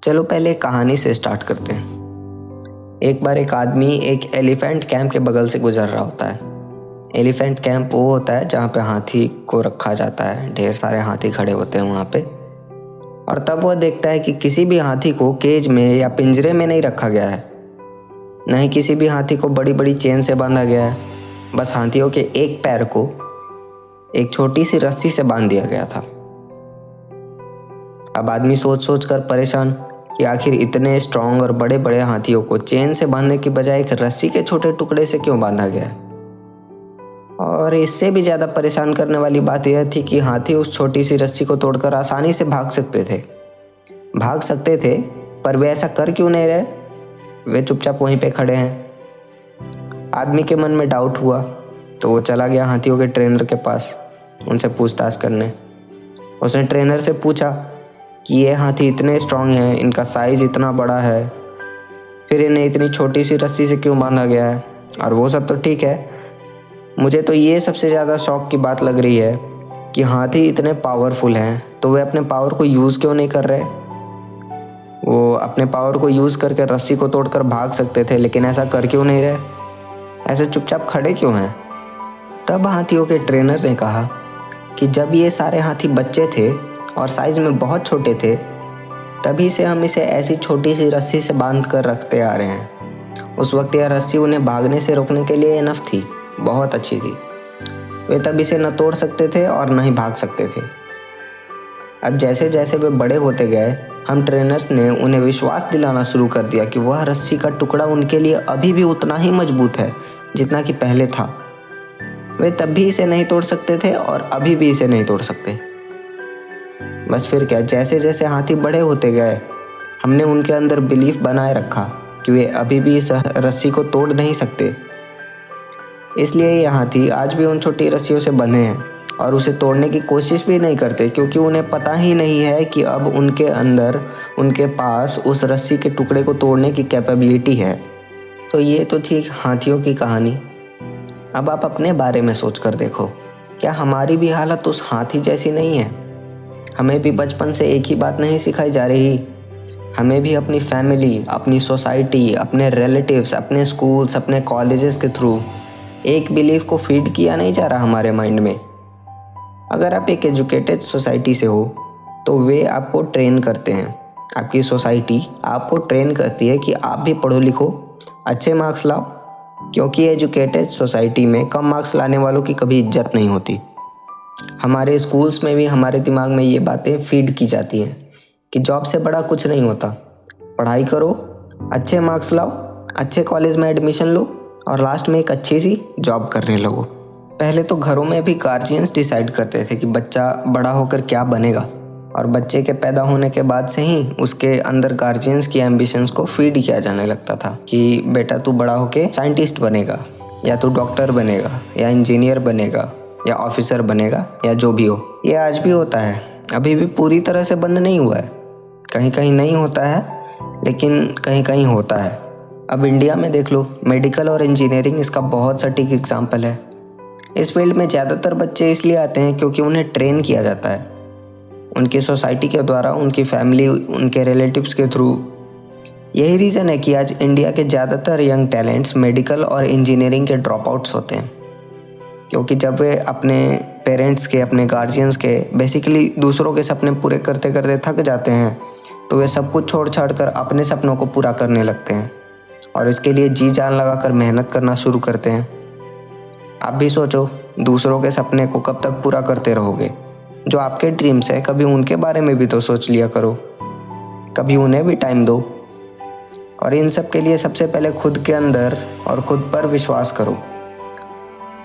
चलो पहले एक कहानी से स्टार्ट करते हैं। एक बार एक आदमी एक एलिफेंट कैंप के बगल से गुजर रहा होता है। एलिफेंट कैंप वो होता है जहाँ पे हाथी को रखा जाता है। ढेर सारे हाथी खड़े होते हैं वहाँ पे। और तब वह देखता है कि किसी भी हाथी को केज में या पिंजरे में नहीं रखा गया है, न ही किसी भी हाथी को बड़ी बड़ी चेन से बांधा गया है। बस हाथियों के एक पैर को एक छोटी सी रस्सी से बांध दिया गया था। अब आदमी सोच सोच कर परेशान कि आखिर इतने स्ट्रांग और बड़े बड़े हाथियों को चेन से बांधने की बजाय एक रस्सी के छोटे टुकड़े से क्यों बांधा गया है। और इससे भी ज़्यादा परेशान करने वाली बात यह थी कि हाथी उस छोटी सी रस्सी को तोड़कर आसानी से भाग सकते थे, पर वे ऐसा कर क्यों नहीं रहे। वे चुपचाप वहीं पे खड़े हैं। आदमी के मन में डाउट हुआ तो वो चला गया हाथियों के ट्रेनर के पास उनसे पूछताछ करने। उसने ट्रेनर से पूछा कि ये हाथी इतने स्ट्रांग हैं, इनका साइज़ इतना बड़ा है, फिर इन्हें इतनी छोटी सी रस्सी से क्यों बांधा गया है। और वो सब तो ठीक है, मुझे तो ये सबसे ज़्यादा शौक की बात लग रही है कि हाथी इतने पावरफुल हैं तो वे अपने पावर को यूज़ क्यों नहीं कर रहे। वो अपने पावर को यूज़ करके रस्सी को तोड़कर भाग सकते थे, लेकिन ऐसा कर क्यों नहीं रहे, ऐसे चुपचाप खड़े क्यों हैं। तब हाथियों के ट्रेनर ने कहा कि जब ये सारे हाथी बच्चे थे और साइज़ में बहुत छोटे थे, तभी से हम इसे ऐसी छोटी सी रस्सी से बांध कर रखते आ रहे हैं। उस वक्त यह रस्सी उन्हें भागने से रोकने के लिए इनफ थी, बहुत अच्छी थी। वे तब इसे न तोड़ सकते थे और न ही भाग सकते थे। अब जैसे जैसे वे बड़े होते गए, हम ट्रेनर्स ने उन्हें विश्वास दिलाना शुरू कर दिया कि वह रस्सी का टुकड़ा उनके लिए अभी भी उतना ही मजबूत है जितना कि पहले था। वे तब भी इसे नहीं तोड़ सकते थे और अभी भी इसे नहीं तोड़ सकते। बस फिर क्या, जैसे जैसे हाथी बड़े होते गए, हमने उनके अंदर बिलीफ बनाए रखा कि वे अभी भी इस रस्सी को तोड़ नहीं सकते। इसलिए ये हाथी आज भी उन छोटी रस्सियों से बंधे हैं और उसे तोड़ने की कोशिश भी नहीं करते, क्योंकि उन्हें पता ही नहीं है कि अब उनके पास उस रस्सी के टुकड़े को तोड़ने की कैपेबिलिटी है। तो ये तो थी हाथियों की कहानी। अब आप अपने बारे में सोच कर देखो, क्या हमारी भी हालत उस हाथी जैसी नहीं है। हमें भी बचपन से एक ही बात नहीं सिखाई जा रही। हमें भी अपनी फैमिली, अपनी सोसाइटी, अपने रिलेटिव्स, अपने स्कूल्स, अपने कॉलेजेस के थ्रू एक बिलीफ को फीड किया नहीं जा रहा हमारे माइंड में। अगर आप एक एजुकेटेड सोसाइटी से हो तो वे आपको ट्रेन करते हैं, आपकी सोसाइटी आपको ट्रेन करती है कि आप भी पढ़ो लिखो, अच्छे मार्क्स लाओ, क्योंकि एजुकेटेड सोसाइटी में कम मार्क्स लाने वालों की कभी इज्जत नहीं होती। हमारे स्कूल्स में भी हमारे दिमाग में ये बातें फीड की जाती हैं कि जॉब से बड़ा कुछ नहीं होता, पढ़ाई करो, अच्छे मार्क्स लाओ, अच्छे कॉलेज में एडमिशन लो और लास्ट में एक अच्छी सी जॉब करने लगो। पहले तो घरों में भी गार्जियंस डिसाइड करते थे कि बच्चा बड़ा होकर क्या बनेगा, और बच्चे के पैदा होने के बाद से ही उसके अंदर गार्जियंस की एम्बिशंस को फीड किया जाने लगता था कि बेटा तू बड़ा होकर साइंटिस्ट बनेगा, या तू डॉक्टर बनेगा, या इंजीनियर बनेगा, या ऑफिसर बनेगा, या जो भी हो। ये आज भी होता है, अभी भी पूरी तरह से बंद नहीं हुआ है। कहीं कहीं नहीं होता है, लेकिन कहीं कहीं होता है। अब इंडिया में देख लो, मेडिकल और इंजीनियरिंग इसका बहुत सटीक एग्जाम्पल है। इस फील्ड में ज़्यादातर बच्चे इसलिए आते हैं क्योंकि उन्हें ट्रेन किया जाता है उनकी सोसाइटी के द्वारा, उनकी फैमिली, उनके रिलेटिव्स के थ्रू। यही रीज़न है कि आज इंडिया के ज़्यादातर यंग टैलेंट्स मेडिकल और इंजीनियरिंग के ड्रॉप आउट्स होते हैं, क्योंकि जब वे अपने पेरेंट्स के, अपने गार्जियंस के, बेसिकली दूसरों के सपने पूरे करते करते थक जाते हैं, तो वे सब कुछ छोड़ छाड़ कर अपने सपनों को पूरा करने लगते हैं और इसके लिए जी जान लगा कर मेहनत करना शुरू करते हैं। आप भी सोचो, दूसरों के सपने को कब तक पूरा करते रहोगे। जो आपके ड्रीम्स हैं, कभी उनके बारे में भी तो सोच लिया करो, कभी उन्हें भी टाइम दो। और इन सब के लिए सबसे पहले खुद के अंदर और खुद पर विश्वास करो।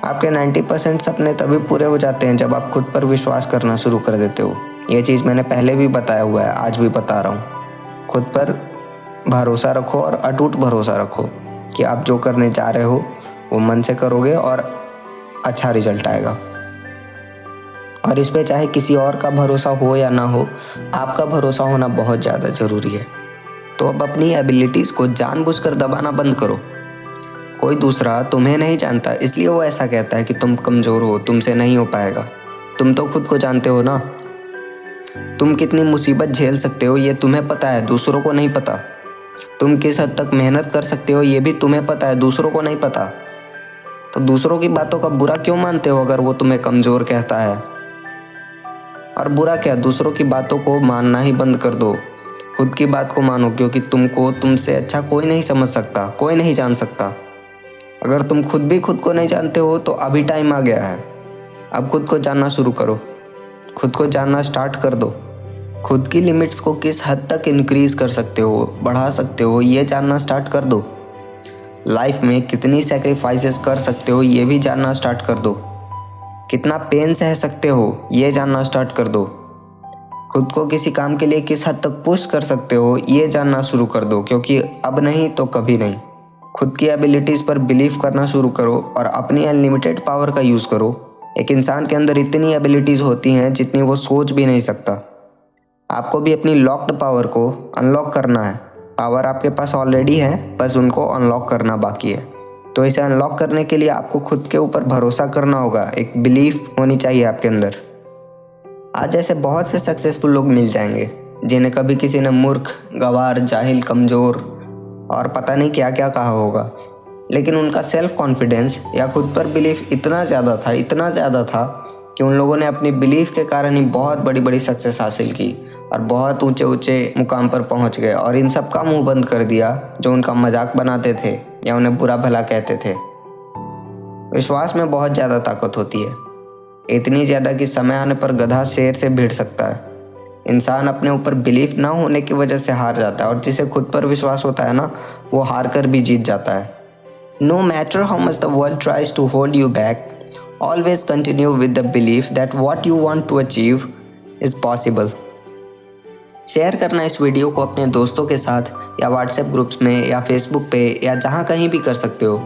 आपके 90% सपने तभी पूरे हो जाते हैं जब आप खुद पर विश्वास करना शुरू कर देते हो। ये चीज़ मैंने पहले भी बताया हुआ है, आज भी बता रहा हूँ। खुद पर भरोसा रखो और अटूट भरोसा रखो कि आप जो करने जा रहे हो वो मन से करोगे और अच्छा रिजल्ट आएगा। और इस पे चाहे किसी और का भरोसा हो या ना हो, आपका भरोसा होना बहुत ज़्यादा ज़रूरी है। तो अब अपनी एबिलिटीज़ को जानबूझकर दबाना बंद करो। कोई दूसरा तुम्हें नहीं जानता, इसलिए वो ऐसा कहता है कि तुम कमज़ोर हो, तुमसे नहीं हो पाएगा। तुम तो खुद को जानते हो ना। तुम कितनी मुसीबत झेल सकते हो ये तुम्हें पता है, दूसरों को नहीं पता। तुम किस हद तक मेहनत कर सकते हो ये भी तुम्हें पता है, दूसरों को नहीं पता। तो दूसरों की बातों का बुरा क्यों मानते हो अगर वो तुम्हें कमज़ोर कहता है? और बुरा क्या, दूसरों की बातों को मानना ही बंद कर दो। खुद की बात को मानो, क्योंकि तुमको तुमसे अच्छा कोई नहीं समझ सकता, कोई नहीं जान सकता। अगर तुम खुद भी खुद को नहीं जानते हो तो अभी टाइम आ गया है। अब खुद को जानना शुरू करो, खुद को जानना स्टार्ट कर दो। खुद की लिमिट्स को किस हद तक इंक्रीज़ कर सकते हो, बढ़ा सकते हो, ये जानना स्टार्ट कर दो। लाइफ में कितनी सेक्रीफाइसेस कर सकते हो ये भी जानना स्टार्ट कर दो। कितना पेन सह सकते हो ये जानना स्टार्ट कर दो। खुद को किसी काम के लिए किस हद तक पुश कर सकते हो ये जानना शुरू कर दो, क्योंकि अब नहीं तो कभी नहीं। खुद की एबिलिटीज़ पर बिलीव करना शुरू करो और अपनी अनलिमिटेड पावर का यूज़ करो। एक इंसान के अंदर इतनी एबिलिटीज़ होती हैं जितनी वो सोच भी नहीं सकता। आपको भी अपनी लॉक्ड पावर को अनलॉक करना है। पावर आपके पास ऑलरेडी है, बस उनको अनलॉक करना बाकी है। तो इसे अनलॉक करने के लिए आपको खुद के ऊपर भरोसा करना होगा, एक बिलीफ होनी चाहिए आपके अंदर। आज ऐसे बहुत से सक्सेसफुल लोग मिल जाएंगे जिन्हें कभी किसी ने मूर्ख, गंवार, जाहिल, कमज़ोर और पता नहीं क्या क्या कहा होगा, लेकिन उनका सेल्फ कॉन्फिडेंस या खुद पर बिलीफ इतना ज़्यादा था कि उन लोगों ने अपनी बिलीफ के कारण ही बहुत बड़ी बड़ी सक्सेस हासिल की और बहुत ऊंचे ऊंचे मुकाम पर पहुंच गए, और इन सब का मुंह बंद कर दिया जो उनका मजाक बनाते थे या उन्हें बुरा भला कहते थे। विश्वास में बहुत ज़्यादा ताकत होती है, इतनी ज़्यादा कि समय आने पर गधा शेर से भिड़ सकता है। इंसान अपने ऊपर बिलीफ ना होने की वजह से हार जाता है, और जिसे खुद पर विश्वास होता है ना, वो हार कर भी जीत जाता है। No matter how much the world tries to hold you back, always continue with the belief that what you want to achieve is possible. Share करना इस वीडियो को अपने दोस्तों के साथ या व्हाट्सएप ग्रुप्स में या फेसबुक पे या जहाँ कहीं भी कर सकते हो,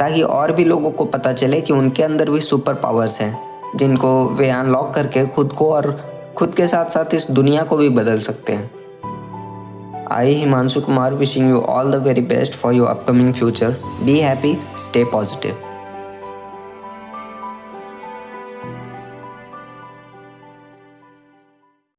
ताकि और भी लोगों को पता चले कि उनके अंदर भी सुपर पावर्स हैं जिनको वे अनलॉक करके खुद को और खुद के साथ साथ इस दुनिया को भी बदल सकते हैं। I Himanshu Kumar wishing you all the very best for your upcoming future. Be happy, stay positive.